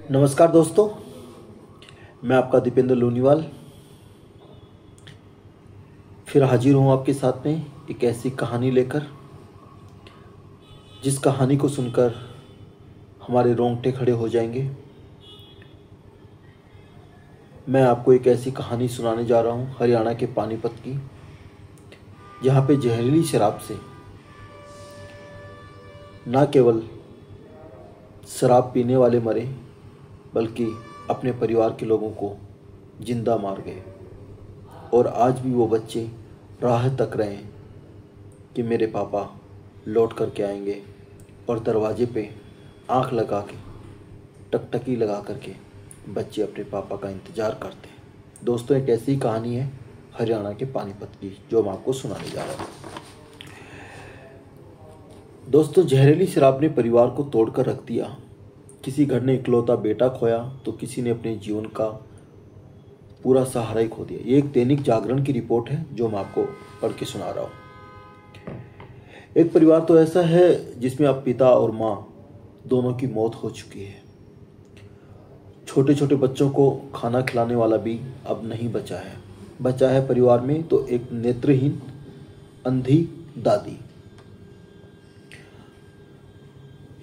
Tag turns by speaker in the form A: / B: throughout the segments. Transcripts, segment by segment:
A: नमस्कार दोस्तों, मैं आपका दीपेंद्र लोनीवाल फिर हाजिर हूँ आपके साथ में एक ऐसी कहानी लेकर जिस कहानी को सुनकर हमारे रोंगटे खड़े हो जाएंगे। मैं आपको एक ऐसी कहानी सुनाने जा रहा हूँ हरियाणा के पानीपत की, जहाँ पे जहरीली शराब से न केवल शराब पीने वाले मरे बल्कि अपने परिवार के लोगों को जिंदा मार गए। और आज भी वो बच्चे राह तक रहे हैं कि मेरे पापा लौट कर के आएंगे, और दरवाजे पे आंख लगा के टकटकी लगा करके बच्चे अपने पापा का इंतज़ार करते हैं। दोस्तों, एक ऐसी कहानी है हरियाणा के पानीपत की जो मैं आपको सुनाने जा रहा हूँ। दोस्तों, जहरीली शराब ने परिवार को तोड़कर रख दिया। किसी घर ने इकलौता बेटा खोया तो किसी ने अपने जीवन का पूरा सहारा ही खो दिया। ये एक दैनिक जागरण की रिपोर्ट है जो मैं आपको पढ़ के सुना रहा हूँ। एक परिवार तो ऐसा है जिसमें अब पिता और माँ दोनों की मौत हो चुकी है। छोटे छोटे बच्चों को खाना खिलाने वाला भी अब नहीं बचा है। बचा है परिवार में तो एक नेत्रहीन अंधी दादी।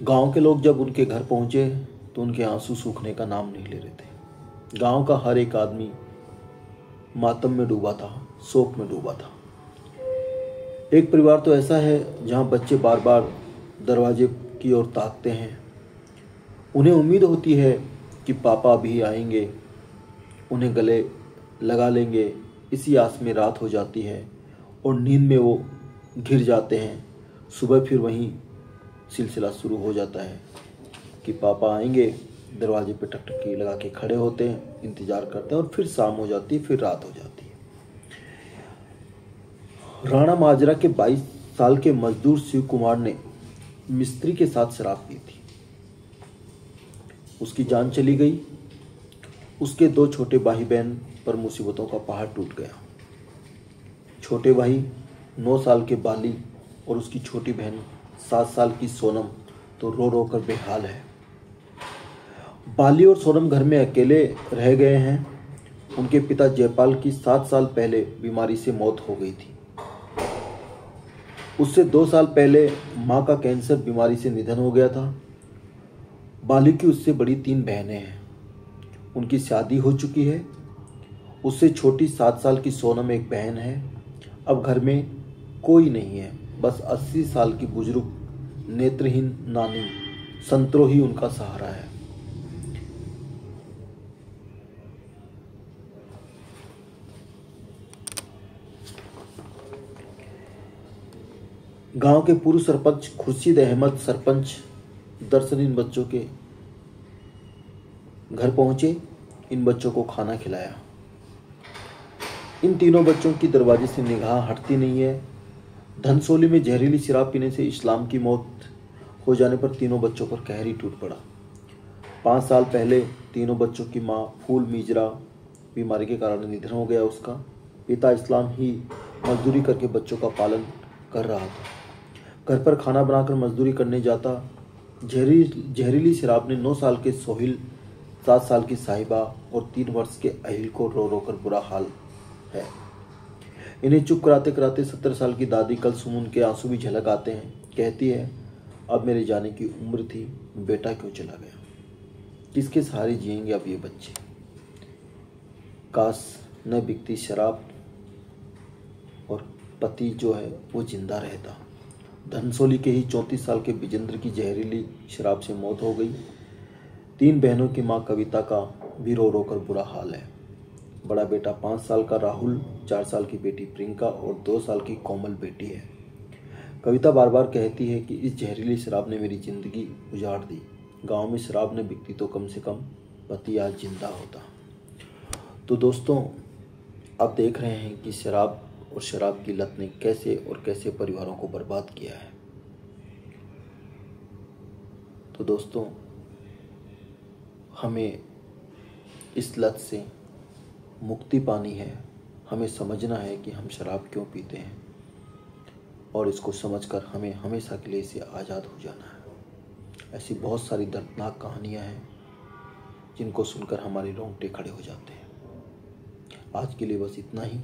A: गांव के लोग जब उनके घर पहुंचे तो उनके आंसू सूखने का नाम नहीं ले रहे थे। गांव का हर एक आदमी मातम में डूबा था, शोक में डूबा था। एक परिवार तो ऐसा है जहां बच्चे बार बार दरवाजे की ओर ताकते हैं। उन्हें उम्मीद होती है कि पापा भी आएंगे, उन्हें गले लगा लेंगे। इसी आस में रात हो जाती है और नींद में वो घिर जाते हैं। सुबह फिर वहीं सिलसिला शुरू हो जाता है कि पापा आएंगे। दरवाजे पे टकटकी लगा के खड़े होते हैं, इंतजार करते हैं, और फिर शाम हो जाती है, फिर रात हो जाती है। राणा माजरा के 22 साल के मजदूर शिव कुमार ने मिस्त्री के साथ शराब पी थी। उसकी जान चली गई। उसके 2 छोटे भाई बहन पर मुसीबतों का पहाड़ टूट गया। छोटे भाई 9 साल के बाली और उसकी छोटी बहन 7 साल की सोनम तो रो रो कर बेहाल है। बाली और सोनम घर में अकेले रह गए हैं। उनके पिता जयपाल की 7 साल पहले बीमारी से मौत हो गई थी। उससे 2 साल पहले मां का कैंसर बीमारी से निधन हो गया था। बाली की उससे बड़ी 3 बहनें हैं। उनकी शादी हो चुकी है। उससे छोटी 7 साल की सोनम एक बहन है। अब घर में कोई नहीं है, बस 80 साल की बुजुर्ग नेत्रहीन नानी संतरो ही उनका सहारा है। गांव के पूर्व सरपंच खुर्शीद अहमद सरपंच दरअसल इन बच्चों के घर पहुंचे, इन बच्चों को खाना खिलाया। इन तीनों बच्चों की दरवाजे से निगाह हटती नहीं है। धनसोली में जहरीली शराब पीने से इस्लाम की मौत हो जाने पर तीनों बच्चों पर कहर ही टूट पड़ा। 5 साल पहले तीनों बच्चों की माँ फूल मीजरा बीमारी के कारण निधन हो गया उसका। पिता इस्लाम ही मजदूरी करके बच्चों का पालन कर रहा था। घर पर खाना बनाकर मजदूरी करने जाता। जहरीली शराब ने 9 साल के सोहिल, 7 साल की साहिबा और 3 वर्ष के अहिल को रो रो कर बुरा हाल है। इन्हें चुप कराते कराते 70 साल की दादी कलसुम के आंसू भी झलक आते हैं। कहती है, अब मेरे जाने की उम्र थी, बेटा क्यों चला गया। किसके सहारे जिएंगे अब ये बच्चे। काश न बिकती शराब और पति जो है वो जिंदा रहता। धनसोली के ही 34 साल के विजेंद्र की जहरीली शराब से मौत हो गई। 3 बहनों की मां कविता का भी रो रो कर बुरा हाल है। बड़ा बेटा 5 साल का राहुल, 4 साल की बेटी प्रियंका और 2 साल की कोमल बेटी है। कविता बार बार कहती है कि इस जहरीली शराब ने मेरी जिंदगी उजाड़ दी। गांव में शराब न बिकती तो कम से कम पति आज जिंदा होता। तो दोस्तों, आप देख रहे हैं कि शराब और शराब की लत ने कैसे और कैसे परिवारों को बर्बाद किया है। तो दोस्तों, हमें इस लत से मुक्ति पानी है। हमें समझना है कि हम शराब क्यों पीते हैं, और इसको समझकर हमें हमेशा के लिए इससे आज़ाद हो जाना है। ऐसी बहुत सारी दर्दनाक कहानियाँ हैं जिनको सुनकर हमारे रोंगटे खड़े हो जाते हैं। आज के लिए बस इतना ही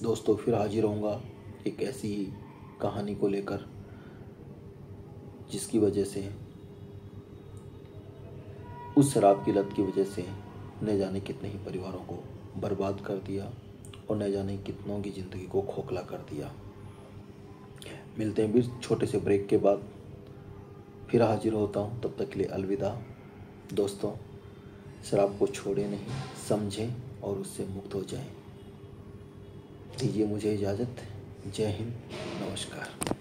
A: दोस्तों, फिर हाजिर होऊंगा एक ऐसी ही कहानी को लेकर जिसकी वजह से, उस शराब की लत की वजह से न जाने कितने ही परिवारों को बर्बाद कर दिया और न जाने कितनों की ज़िंदगी को खोखला कर दिया। मिलते हैं फिर छोटे से ब्रेक के बाद, फिर हाजिर होता हूँ। तब तक के लिए अलविदा दोस्तों। शराब को छोड़े नहीं, समझें और उससे मुक्त हो जाएं। दीजिए मुझे इजाज़त। जय हिंद, नमस्कार।